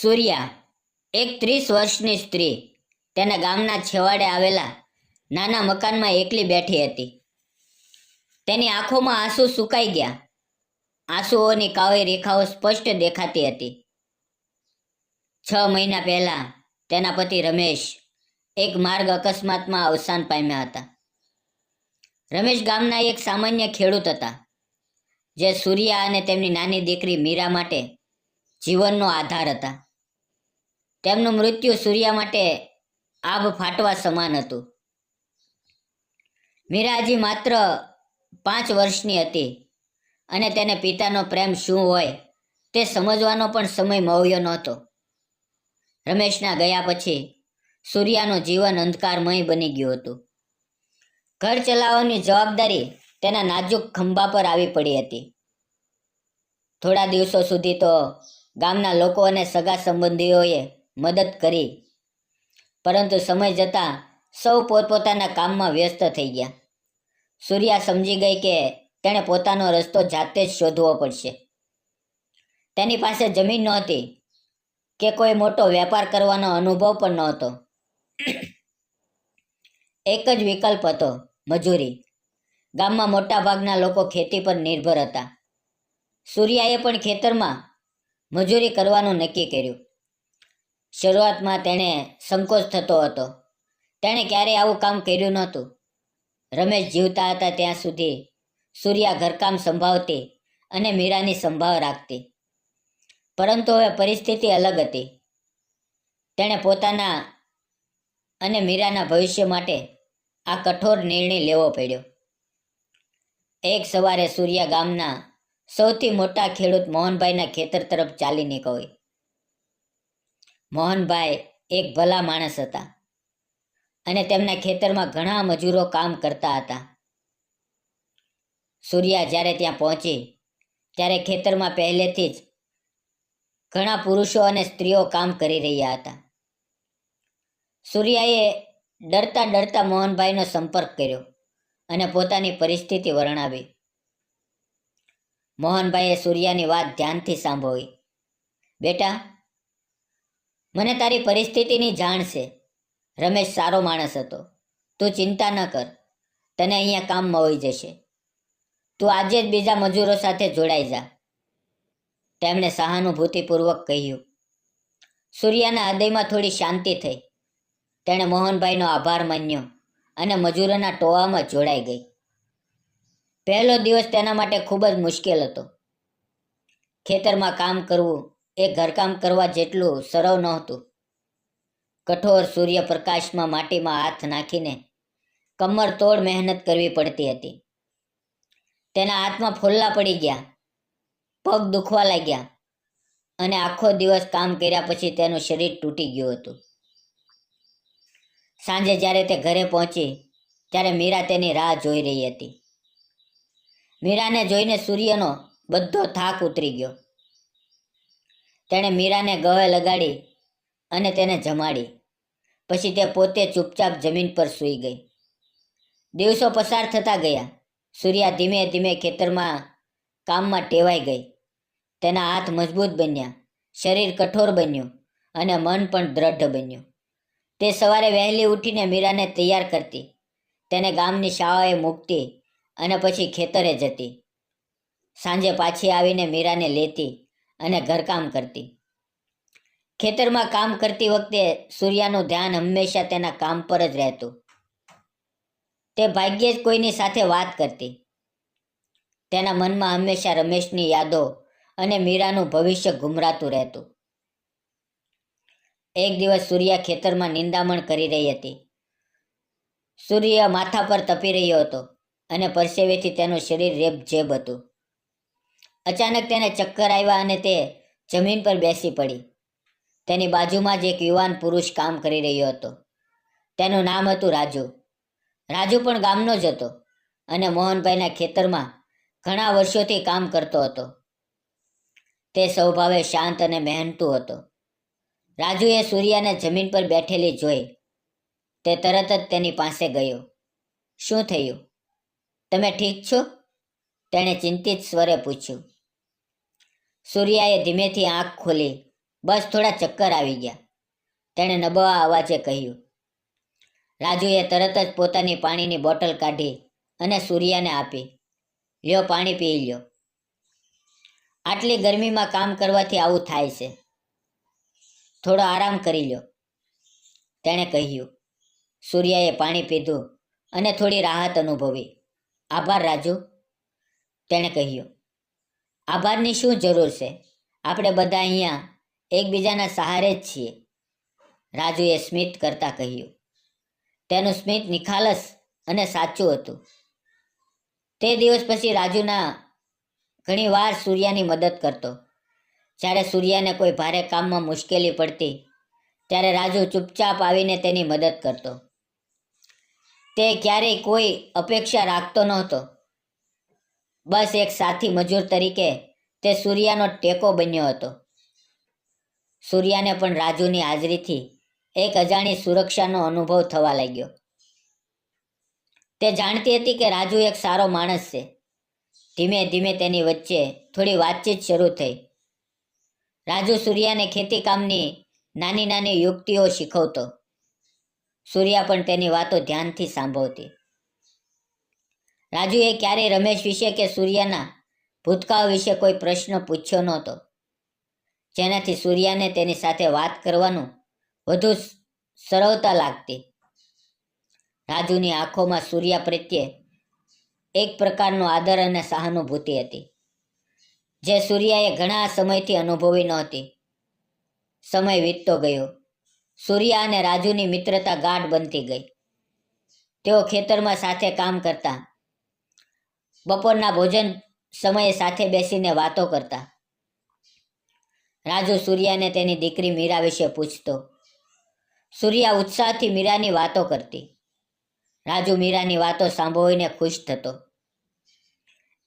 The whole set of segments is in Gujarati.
સૂર્યા, એક 30 વર્ષની સ્ત્રી, તેના ગામના છેવાડે આવેલા નાના મકાનમાં એકલી બેઠી હતી. તેની આંખોમાં આંસુ સુકાઈ ગયા. આંસુઓની કાળી રેખાઓ સ્પષ્ટ દેખાતી હતી. 6 મહિના પહેલા તેના પતિ રમેશ એક માર્ગ અકસ્માતમાં અવસાન પામ્યા હતા. રમેશ ગામના એક સામાન્ય ખેડૂત હતા, જે સૂર્યા અને તેમની નાની દીકરી મીરા માટે જીવનનો આધાર હતા. તેમનું મૃત્યુ સૂર્યા માટે આભ ફાટવા સમાન હતું. મીરા હજી માત્ર 5 વર્ષની હતી અને તેને પિતાનો પ્રેમ શું હોય તે સમજવાનો પણ સમય મળ્યો નહોતો. રમેશના ગયા પછી સૂર્યાનું જીવન અંધકારમય બની ગયું હતું. ઘર ચલાવવાની જવાબદારી તેના નાજુક ખંભા પર આવી પડી હતી. થોડા દિવસો સુધી તો ગામના લોકો અને સગા સંબંધીઓએ મદદ કરી, પરંતુ સમય જતાં સૌ પોતપોતાના કામમાં વ્યસ્ત થઈ ગયા. સૂર્યા સમજી ગઈ કે તેણે પોતાનો રસ્તો જાતે જ શોધવો પડશે. તેની પાસે જમીન નહોતી કે કોઈ મોટો વેપાર કરવાનો અનુભવ પણ નહોતો. એક જ વિકલ્પ હતો, મજૂરી. ગામમાં મોટાભાગના લોકો ખેતી પર નિર્ભર હતા. સૂર્યાએ પણ ખેતરમાં મજૂરી કરવાનું નક્કી કર્યું. શરૂઆતમાં તેણે સંકોચ થતો હતો. તેણે ક્યારેય આવું કામ કર્યું નહોતું. રમેશ જીવતા હતા ત્યાં સુધી સૂર્યા ઘરકામ સંભાળતી અને મીરાની સંભાળ રાખતી. પરંતુ હવે પરિસ્થિતિ અલગ હતી. તેણે પોતાના અને મીરાના ભવિષ્ય માટે આ કઠોર નિર્ણય લેવો પડ્યો. એક સવારે સૂર્યા ગામના સૌથી મોટા ખેડૂત મોહનભાઈના ખેતર તરફ ચાલી નીકળી. મોહનભાઈ એક ભલા માણસ હતા અને તેમના ખેતરમાં ઘણા મજૂરો કામ કરતા હતા. સૂર્યા જ્યારે ત્યાં પહોંચી ત્યારે ખેતરમાં પહેલેથી જ ઘણા પુરુષો અને સ્ત્રીઓ કામ કરી રહ્યા હતા. સૂર્યાએ ડરતા ડરતા મોહનભાઈનો સંપર્ક કર્યો અને પોતાની પરિસ્થિતિ વર્ણવી. મોહનભાઈએ સૂર્યાની વાત ધ્યાનથી સાંભળી. બેટા, મને તારી પરિસ્થિતિની જાણ છે. રમેશ સારો માણસ હતો. તું ચિંતા ન કર, તને અહીંયા કામ મળી જશે. તું આજે જ બીજા મજૂરો સાથે જોડાઈ જા, તેમણે સહાનુભૂતિપૂર્વક કહ્યું. સૂર્યાના હૃદયમાં થોડી શાંતિ થઈ. તેણે મોહનભાઈનો આભાર માન્યો અને મજૂરોના ટોળામાં જોડાઈ ગઈ. પહેલો દિવસ તેના માટે ખૂબ જ મુશ્કેલ હતો. ખેતરમાં કામ કરવું એ ઘરકામ કરવા જેટલું સરળ નહોતું. કઠોર સૂર્યપ્રકાશમાં માટીમાં હાથ નાખીને કમરતોડ મહેનત કરવી પડતી હતી. તેના હાથમાં ફોલ્લા પડી ગયા, પગ દુખવા લાગ્યા અને આખો દિવસ કામ કર્યા પછી તેનું શરીર તૂટી ગયું હતું. સાંજે જ્યારે તે ઘરે પહોંચી ત્યારે મીરા તેની રાહ જોઈ રહી હતી. મીરાને જોઈને સૂર્યનો બધો થાક ઉતરી ગયો. તેણે મીરાને ગળે લગાડી અને તેને જમાડી. પછી તે પોતે ચૂપચાપ જમીન પર સૂઈ ગઈ. દિવસો પસાર થતા ગયા. સૂર્યા ધીમે ધીમે ખેતરમાં કામમાં ટેવાઈ ગઈ. તેના હાથ મજબૂત બન્યા, શરીર કઠોર બન્યું અને મન પણ દ્રઢ બન્યું. તે સવારે વહેલી ઉઠીને મીરાને તૈયાર કરતી, તેને ગામની શાળાએ મૂકતી અને પછી ખેતરે જતી. સાંજે પાછી આવીને મીરાને લેતી અને ઘરકામ કરતી. ખેતરમાં કામ કરતી વખતે સૂર્યાનું ધ્યાન હંમેશા તેના કામ પર જ રહેતું. તે ભાગ્યે જ કોઈની સાથે વાત કરતી. તેના મનમાં હંમેશા રમેશની યાદો અને મીરાનું ભવિષ્ય ગુમરાતું રહેતું. એક દિવસ સૂર્યા ખેતરમાં નિંદામણ કરી રહી હતી. સૂર્ય માથા પર તપી રહ્યો હતો અને પરસેવેથી તેનું શરીર રેબઝેબ હતું. અચાનક તેને ચક્કર આવ્યા અને તે જમીન પર બેસી પડી. તેની બાજુમાં જ એક યુવાન પુરુષ કામ કરી રહ્યો હતો. તેનું નામ હતું રાજુ. રાજુ પણ ગામનો જ હતો અને મોહનભાઈના ખેતરમાં ઘણા વર્ષોથી કામ કરતો હતો. તે સ્વભાવે શાંત અને મહેનતુ હતો. રાજુએ સૂર્યાને જમીન પર બેઠેલી જોઈ. તે તરત જ તેની પાસે ગયો. શું થયું? તમે ઠીક છો? તેણે ચિંતિત સ્વરે પૂછ્યું. સૂર્યાએ ધીમેથી આંખ ખોલી બસ થોડા ચક્કર આવી ગયા, તેણે નબળા અવાજે કહ્યું. રાજુએ તરત જ પોતાની પાણીની બોટલ કાઢી અને સૂર્યાને આપી. લ્યો, પાણી પી લ્યો. આટલી ગરમીમાં કામ કરવાથી આવું થાય છે. થોડો આરામ કરી લ્યો, તેણે કહ્યું. સૂર્યાએ પાણી પીધું અને થોડી રાહત અનુભવી. આભાર રાજુ, તેણે કહ્યું. આભારની શું જરૂર છે? આપણે બધા અહીંયા એકબીજાના સહારે જ છીએ, રાજુએ સ્મિત કરતા કહ્યું. તેનું સ્મિત નિખાલસ અને સાચું હતું. તે દિવસ પછી રાજુના ઘણી વાર સૂર્યાની મદદ કરતો. જ્યારે સૂર્યાને કોઈ ભારે કામમાં મુશ્કેલી પડતી ત્યારે રાજુ ચૂપચાપ આવીને તેની મદદ કરતો. તે ક્યારેય કોઈ અપેક્ષા રાખતો નહોતો. બસ એક સાથી મજૂર તરીકે તે સૂર્યાનો ટેકો બન્યો હતો. સૂર્યાને પણ રાજુની હાજરીથી એક અજાણી સુરક્ષાનો અનુભવ થવા લાગ્યો. તે જાણતી હતી કે રાજુ એક સારો માણસ છે. ધીમે ધીમે તેની વચ્ચે થોડી વાતચીત શરૂ થઈ. રાજુ સૂર્યાને ખેતીકામની નાની નાની યુક્તિઓ શીખવતો. સૂર્યા પણ તેની વાતો ધ્યાનથી સાંભળતી. રાજુએ ક્યારેય રમેશ વિશે કે સૂર્યાના ભૂતકાળ વિશે કોઈ પ્રશ્ન પૂછ્યો નહોતો, જેનાથી સૂર્યાને તેની સાથે વાત કરવાનું વધુ સરળતા લાગતી. રાજુની આંખોમાં સૂર્યા પ્રત્યે એક પ્રકારનો આદર અને સહાનુભૂતિ હતી, જે સૂર્યાએ ઘણા સમયથી અનુભવી નહોતી. સમય વીતતો ગયો. સૂર્યા અને રાજુની મિત્રતા ગાઢ બનતી ગઈ. તેઓ ખેતરમાં સાથે કામ કરતા, બપોરના ભોજન સમયે સાથે બેસીને વાતો કરતા. રાજુ સૂર્યાને તેની દીકરી મીરા વિશે પૂછતો. સૂર્યા ઉત્સાહથી મીરાની વાતો કરતી. રાજુ મીરાની વાતો સાંભળીને ખુશ થતો.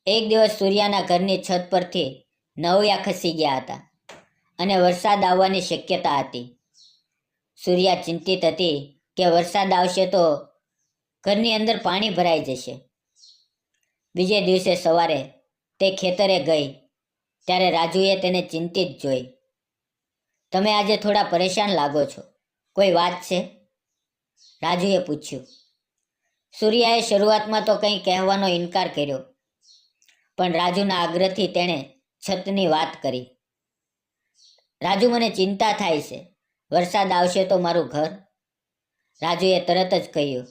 એક દિવસ સૂર્યાના ઘરની છત પરથી નળિયા ખસી ગયા હતા અને વરસાદ આવવાની શક્યતા હતી. સૂર્યા ચિંતિત હતી કે વરસાદ આવશે તો ઘરની અંદર પાણી ભરાઈ જશે. બીજે દિવસે સવારે તે ખેતરે ગઈ ત્યારે રાજુએ તેને ચિંતિત જોઈ. તમે આજે થોડા પરેશાન લાગો છો, કોઈ વાત છે? રાજુએ પૂછ્યું. સૂર્યાએ શરૂઆતમાં તો કંઈ કહેવાનો ઇનકાર કર્યો, પણ રાજુના આગ્રહથી તેણે છતની વાત કરી. રાજુ, મને ચિંતા થાય છે. વરસાદ આવશે તો મારું ઘર? રાજુએ તરત જ કહ્યું.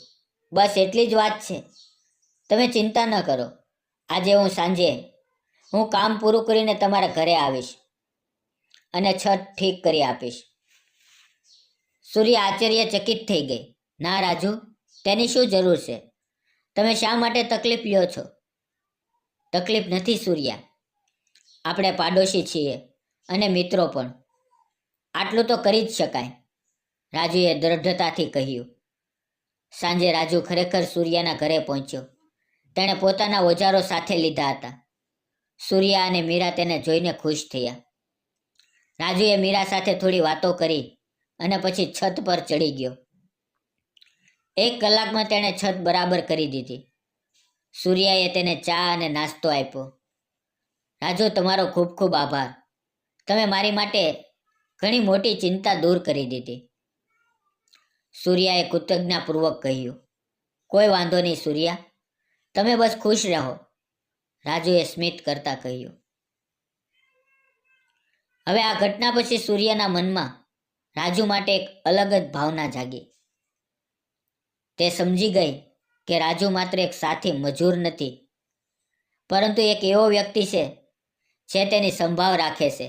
બસ એટલી જ વાત છે. તમે ચિંતા ન કરો. આજે સાંજે હું કામ પૂરું કરીને તમારા ઘરે આવીશ અને છત ઠીક કરી આપીશ. સૂર્યા આશ્ચર્યચકિત થઈ ગઈ. ના રાજુ, તેની શું જરૂર છે? તમે શા માટે તકલીફ લ્યો છો? તકલીફ નથી સૂર્યા. આપણે પાડોશી છીએ અને મિત્રો પણ. આટલું તો કરી જ શકાય, રાજુએ દ્રઢતાથી કહ્યું. સાંજે રાજુ ખરેખર સૂર્યાના ઘરે પહોંચ્યો. તેણે પોતાના ઓજારો સાથે લીધા હતા. સૂર્યા અને મીરા તેને જોઈને ખુશ થયા. રાજુએ મીરા સાથે થોડી વાતો કરી અને પછી છત પર ચડી ગયો. 1 કલાકમાં તેણે છત બરાબર કરી દીધી. સૂર્યાએ તેને ચા અને નાસ્તો આપ્યો. રાજુ, તમારો ખૂબ ખૂબ આભાર. તમે મારી માટે ઘણી મોટી ચિંતા દૂર કરી દીધી. સૂર્યાએ કૃતજ્ઞતાપૂર્વક કહ્યું. કોઈ વાંધો નહીં સૂર્યા, તમે બસ ખુશ રહો, રાજુએ સ્મિત કરતા કહ્યું. હવે આ ઘટના પછી સૂર્યાના મનમાં રાજુ માટે એક અલગ જ ભાવના જાગી. તે સમજી ગઈ કે રાજુ માત્ર એક સાથી મજૂર નથી, પરંતુ એક એવો વ્યક્તિ છે જે તેની સંભાળ રાખે છે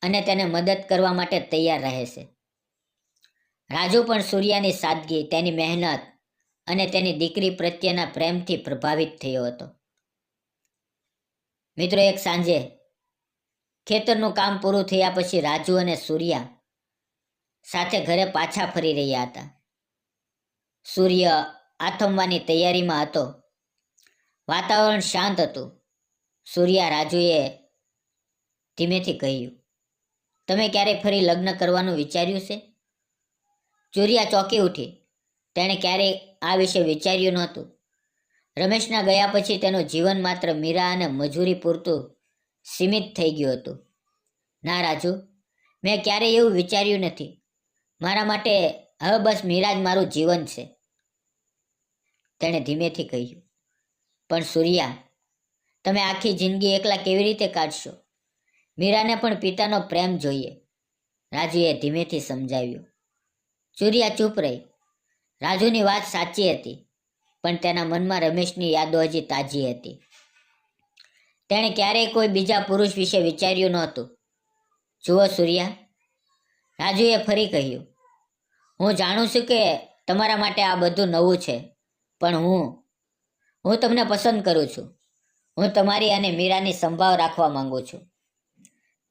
અને તેને મદદ કરવા માટે તૈયાર રહે છે. રાજુ પણ સૂર્યાની સાદગી, તેની મહેનત અને તેની દીકરી પ્રત્યેના પ્રેમથી પ્રભાવિત થયો હતો. મિત્રો, એક સાંજે ખેતરનું કામ પૂરું થયા પછી રાજુ અને સૂર્યા સાથે ઘરે પાછા ફરી રહ્યા હતા. સૂર્ય આથમવાની તૈયારીમાં હતો. વાતાવરણ શાંત હતું. સૂર્યા રાજુએ ધીમેથી કહ્યું. તમે ક્યારેય ફરી લગ્ન કરવાનું વિચાર્યું છે? સૂર્યા ચોંકી ઉઠી. તેણે ક્યારેય આ વિશે વિચાર્યું નહોતું. રમેશના ગયા પછી તેનું જીવન માત્ર મીરા અને મજૂરી પૂરતું સીમિત થઈ ગયું હતું. ના રાજુ, મેં ક્યારેય એવું વિચાર્યું નથી. મારા માટે હવે બસ મીરા જ મારું જીવન છે. તેણે ધીમેથી કહ્યું. પણ સૂર્યા, તમે આખી જિંદગી એકલા કેવી રીતે કાઢશો? મીરાને પણ પિતાનો પ્રેમ જોઈએ, રાજુએ ધીમેથી સમજાવ્યું. સૂર્યા ચૂપ રહી. રાજુની વાત સાચી હતી, પણ તેના મનમાં રમેશની યાદો હજી તાજી હતી. તેણે ક્યારેય કોઈ બીજા પુરુષ વિશે વિચાર્યું નહોતું. જુઓ સૂર્યા, રાજુએ ફરી કહ્યું, હું જાણું છું કે તમારા માટે આ બધું નવું છે, પણ હું તમને પસંદ કરું છું. હું તમારી અને મીરાની સંભાળ રાખવા માંગુ છું.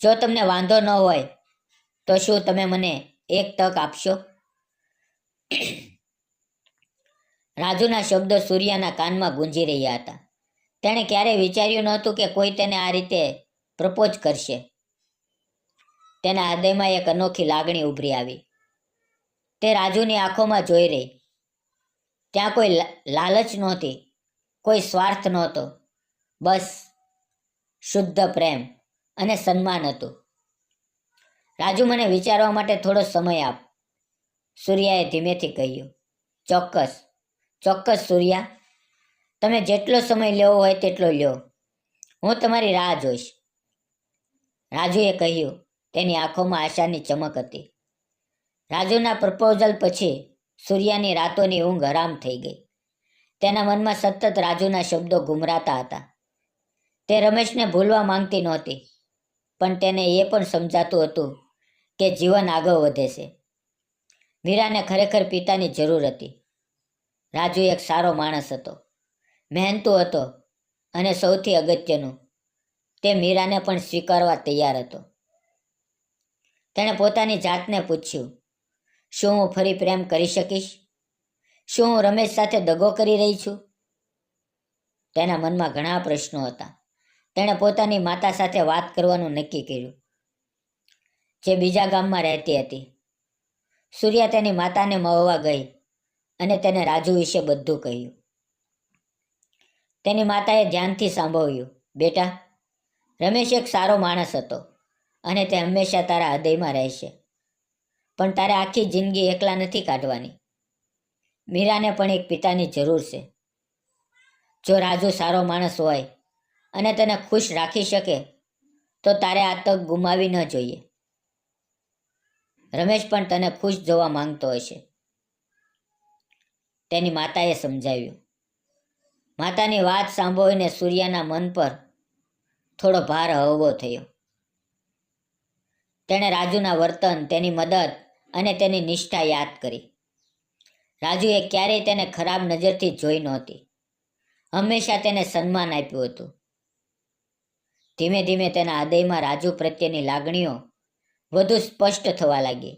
જો તમને વાંધો ન હોય તો શું તમે મને એક તક આપશો? રાજુના શબ્દો સૂર્યાના કાનમાં ગુંજી રહ્યા હતા. તેણે ક્યારેય વિચાર્યું નહોતું કે કોઈ તેને આ રીતે પ્રપોઝ કરશે. તેના હૃદયમાં એક અનોખી લાગણી ઉભરી આવી. તે રાજુની આંખોમાં જોઈ રહી. ત્યાં કોઈ લાલચ નહોતી, કોઈ સ્વાર્થ નહોતો, બસ શુદ્ધ પ્રેમ અને સન્માન હતું. રાજુ, મને વિચારવા માટે થોડો સમય આપ, સૂર્યાએ ધીમેથી કહ્યું. ચોક્કસ ચોક્કસ સૂર્યા, તમે જેટલો સમય લેવો હોય તેટલો લ્યો. હું તમારી રાહ જોઈશ, રાજુએ કહ્યું. તેની આંખોમાં આશાની ચમક હતી. રાજુના પ્રપોઝલ પછી સૂર્યાની રાતોની ઊંઘ હરામ થઈ ગઈ. તેના મનમાં સતત રાજુના શબ્દો ગુમરાતા હતા. તે રમેશને ભૂલવા માંગતી નહોતી, પણ તેને એ પણ સમજાતું હતું કે જીવન આગળ વધે છે. મીરાને ખરેખર પિતાની જરૂર હતી. રાજુ એક સારો માણસ હતો, મહેનતુ હતો, અને સૌથી અગત્યનું, તે મીરાને પણ સ્વીકારવા તૈયાર હતો. તેણે પોતાની જાતને પૂછ્યું, શું હું ફરી પ્રેમ કરી શકીશ? શું હું રમેશ સાથે દગો કરી રહી છું? તેના મનમાં ઘણા પ્રશ્નો હતા. તેણે પોતાની માતા સાથે વાત કરવાનું નક્કી કર્યું, જે બીજા ગામમાં રહેતી હતી. સૂર્યા તેની માતાને મળવા ગઈ અને તેને રાજુ વિશે બધું કહ્યું. તેની માતાએ ધ્યાનથી સાંભળ્યું. બેટા, રમેશ એક સારો માણસ હતો અને તે હંમેશા તારા હૃદયમાં રહેશે. પણ તારે આખી જિંદગી એકલા નથી કાઢવાની. મીરાને પણ એક પિતાની જરૂર છે. જો રાજુ સારો માણસ હોય અને તને ખુશ રાખી શકે તો તારે આ તક ગુમાવી ન જોઈએ. રમેશ પણ તને ખુશ જોવા માંગતો હશે, તેની માતાએ સમજાવ્યું. માતાની વાત સાંભળીને સૂર્યાના મન પર થોડો ભાર હળવો થયો. તેણે રાજુના વર્તન, તેની મદદ અને તેની નિષ્ઠા યાદ કરી. રાજુએ ક્યારેય તેને ખરાબ નજરથી જોઈ નહોતી. હંમેશા તેને સન્માન આપ્યું હતું. ધીમે ધીમે તેના હૃદયમાં રાજુ પ્રત્યેની લાગણીઓ વધુ સ્પષ્ટ થવા લાગી.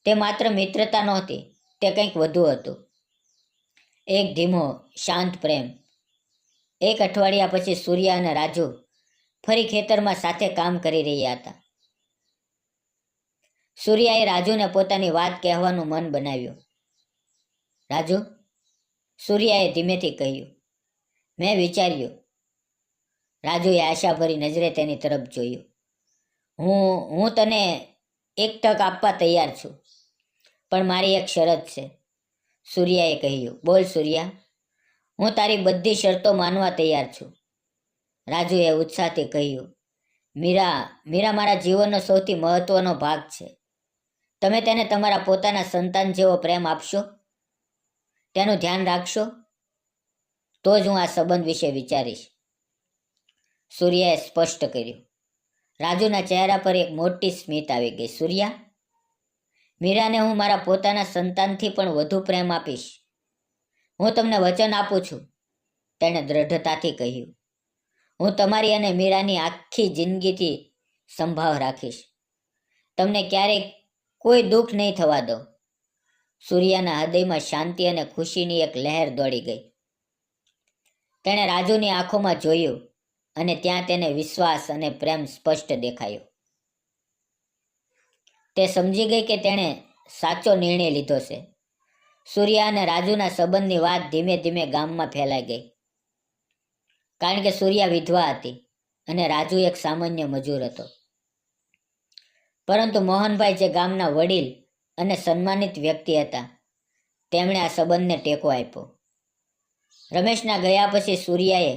તે માત્ર મિત્રતા નહોતી, તે કંઈક વધુ હતું. એક ધીમો, શાંત પ્રેમ. એક અઠવાડિયા પછી સૂર્યા અને રાજુ ફરી ખેતરમાં સાથે કામ કરી રહ્યા હતા. સૂર્યાએ રાજુને પોતાની વાત કહેવાનું મન બનાવ્યું. રાજુ, સૂર્યાએ ધીમેથી કહ્યું, મેં વિચાર્યું. રાજુએ આશાભરી નજરે તેની તરફ જોયું. હું તને એક તક આપવા તૈયાર છું, પણ મારી એક શરત છે, સૂર્યાએ કહ્યું. બોલ સૂર્યા, હું તારી બધી શરતો માનવા તૈયાર છું, રાજુએ ઉત્સાહથી કહ્યું. મીરા મારા જીવનનો સૌથી મહત્વનો ભાગ છે. તમે તેને તમારા પોતાના સંતાન જેવો પ્રેમ આપશો, તેનું ધ્યાન રાખશો, તો જ હું આ સંબંધ વિશે વિચારીશ, સૂર્યાએ સ્પષ્ટ કર્યું. રાજુના ચહેરા પર એક મોટી સ્મિત આવી ગઈ. સૂર્યા, મીરાને હું મારા પોતાના સંતાનથી પણ વધુ પ્રેમ આપીશ. હું તમને વચન આપું છું, તેણે દ્રઢતાથી કહ્યું. હું તમારી અને મીરાની આખી જિંદગીથી સંભાળ રાખીશ. તમને ક્યારેય કોઈ દુઃખ નહીં થવા દો. સૂર્યાના હૃદયમાં શાંતિ અને ખુશીની એક લહેર દોડી ગઈ. તેણે રાજુની આંખોમાં જોયું અને ત્યાં તેને વિશ્વાસ અને પ્રેમ સ્પષ્ટ દેખાયો. તે સમજી ગઈ કે તેણે સાચો નિર્ણય લીધો છે. સૂર્યા અને રાજુના સંબંધની વાત ધીમે ધીમે ગામમાં ફેલાઈ ગઈ. કારણ કે સૂર્યા વિધવા હતી અને રાજુ એક સામાન્ય મજૂર હતો. પરંતુ મોહનભાઈ, જે ગામના વડીલ અને સન્માનિત વ્યક્તિ હતા, તેમણે આ સંબંધને ટેકો આપ્યો. રમેશના ગયા પછી સૂર્યાએ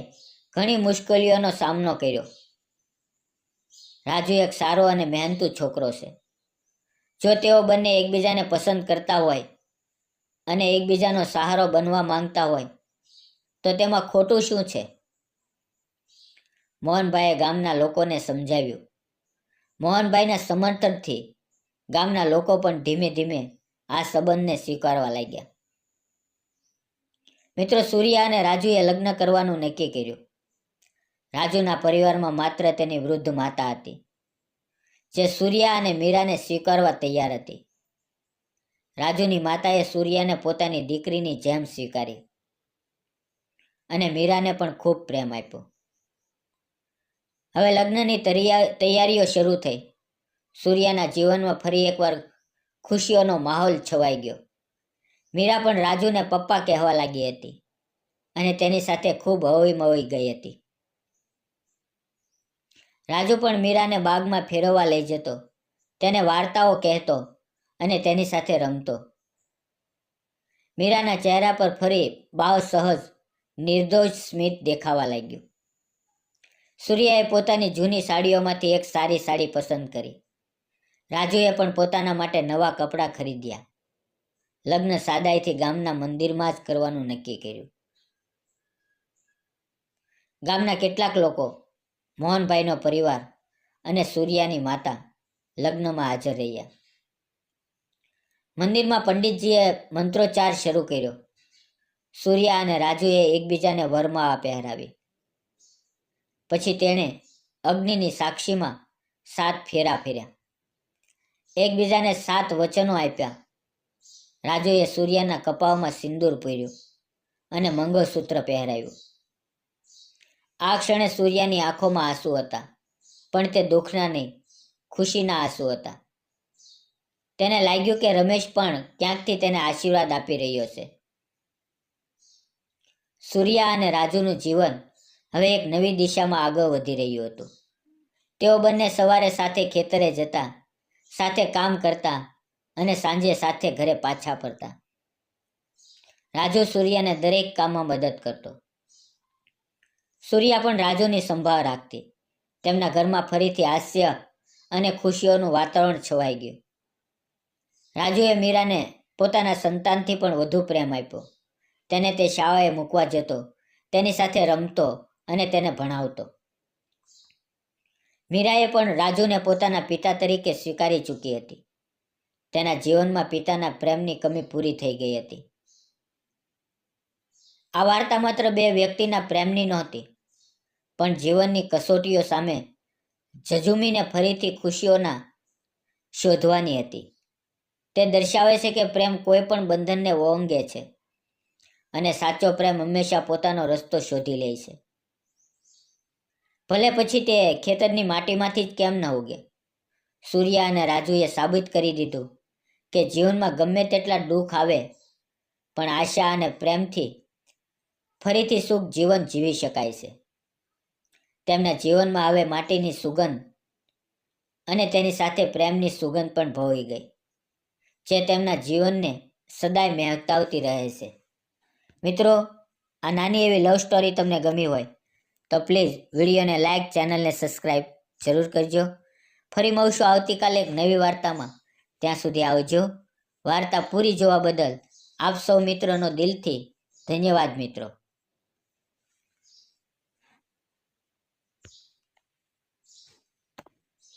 ઘણી મુશ્કેલીઓનો સામનો કર્યો. રાજુ એક સારો અને મહેનતુ છોકરો છે. જો તેઓ બંને એકબીજાને પસંદ કરતા હોય અને એકબીજાનો સહારો બનવા માંગતા હોય તો તેમાં ખોટું શું છે? મોહનભાઈએ ગામના લોકોને સમજાવ્યું. મોહનભાઈના સમર્થનથી ગામના લોકો પણ ધીમે ધીમે આ સંબંધને સ્વીકારવા લાગ્યા. મિત્રો, સૂર્યા અને રાજુએ લગ્ન કરવાનું નક્કી કર્યું. રાજુના પરિવારમાં માત્ર તેની વૃદ્ધ માતા હતી, જે સૂર્યા અને મીરાને સ્વીકારવા તૈયાર હતી. રાજુની માતાએ સૂર્યાને પોતાની દીકરીની જેમ સ્વીકારી અને મીરાને પણ ખૂબ પ્રેમ આપ્યો. હવે લગ્નની તૈયારીઓ શરૂ થઈ. સૂર્યાના જીવનમાં ફરી એકવાર ખુશીઓનો માહોલ છવાઈ ગયો. મીરા પણ રાજુને પપ્પા કહેવા લાગી હતી અને તેની સાથે ખૂબ હળીમળી ગઈ હતી. રાજુ પણ મીરાને બાગમાં ફેરવવા લઈ જતો, તેને વાર્તાઓ કહેતો અને તેની સાથે રમતો. મીરાના ચહેરા પર ફરી બાળ સહજ, નિર્દોષ સ્મિત દેખાવા લાગ્યું. સૂર્યાએ પોતાની જૂની સાડીઓમાંથી એક સારી સાડી પસંદ કરી. રાજુએ પણ પોતાના માટે નવા કપડાં ખરીદ્યા. લગ્ન સાદાઈથી ગામના મંદિરમાં જ કરવાનું નક્કી કર્યું. ગામના કેટલાક લોકો, મોહનભાઈનો પરિવાર અને સૂર્યાની માતા લગ્નમાં હાજર રહ્યા. મંદિરમાં પંડિતજીએ મંત્રોચ્ચાર શરૂ કર્યો. સૂર્યા અને રાજુએ એકબીજાને વરમાળા પહેરાવી. પછી તેણે અગ્નિની સાક્ષીમાં 7 ફેરા ફેર્યા. એકબીજાને 7 વચનો આપ્યા. રાજુએ સૂર્યાના કપાળમાં સિંદૂર પૂર્યું અને મંગળસૂત્ર પહેરાવ્યું. આ ક્ષણે સૂર્યાની આંખોમાં આંસુ હતા, પણ તે દુઃખના નહીં, ખુશીના આંસુ હતા. તેને લાગ્યું કે રમેશ પણ ક્યાંકથી તેને આશીર્વાદ આપી રહ્યો છે. સૂર્યા અને રાજુનું જીવન હવે એક નવી દિશામાં આગળ વધી રહ્યું હતું. તેઓ બંને સવારે સાથે ખેતરે જતા, સાથે કામ કરતા અને સાંજે સાથે ઘરે પાછા ફરતા. રાજુ સૂર્યાને દરેક કામમાં મદદ કરતો. સૂર્યા પણ રાજુની સંભાળ રાખતી. તેમના ઘરમાં ફરીથી હાસ્ય અને ખુશીઓનું વાતાવરણ છવાઈ ગયું. રાજુએ મીરાને પોતાના સંતાનથી પણ વધુ પ્રેમ આપ્યો. તેને તે શાળાએ મૂકવા જતો, તેની સાથે રમતો અને તેને ભણાવતો. મીરાએ પણ રાજુને પોતાના પિતા તરીકે સ્વીકારી ચૂકી હતી. તેના જીવનમાં પિતાના પ્રેમની કમી પૂરી થઈ ગઈ હતી. આ વાર્તા માત્ર 2 વ્યક્તિના પ્રેમની નહોતી, પણ જીવનની કસોટીઓ સામે ઝઝૂમીને ફરીથી ખુશીઓના શોધવાની હતી. તે દર્શાવે છે કે પ્રેમ કોઈ પણ બંધનને ઓળંગે છે અને સાચો પ્રેમ હંમેશા પોતાનો રસ્તો શોધી લે છે. ભલે પછી તે ખેતરની માટીમાંથી જ કેમ ન ઉગે. સૂર્યા અને રાજુએ સાબિત કરી દીધું કે જીવનમાં ગમે તેટલા દુઃખ આવે પણ આશા અને પ્રેમથી ફરીથી સુખ જીવન જીવી શકાય છે. તેમના જીવનમાં હવે માટીની સુગંધ અને તેની સાથે પ્રેમની સુગંધ પણ ભળી ગઈ, જે તેમના જીવનને સદાય મહેકાવતી રહે છે. મિત્રો, આ નાની એવી લવ સ્ટોરી તમને ગમી હોય તો પ્લીઝ વિડીયોને લાઇક, ચેનલને સબસ્ક્રાઈબ જરૂર કરજો. ફરી મળશું આવતીકાલે એક નવી વાર્તામાં. ત્યાં સુધી આવજો. વાર્તા પૂરી જોવા બદલ આપ સૌ મિત્રોનો દિલથી ધન્યવાદ મિત્રો.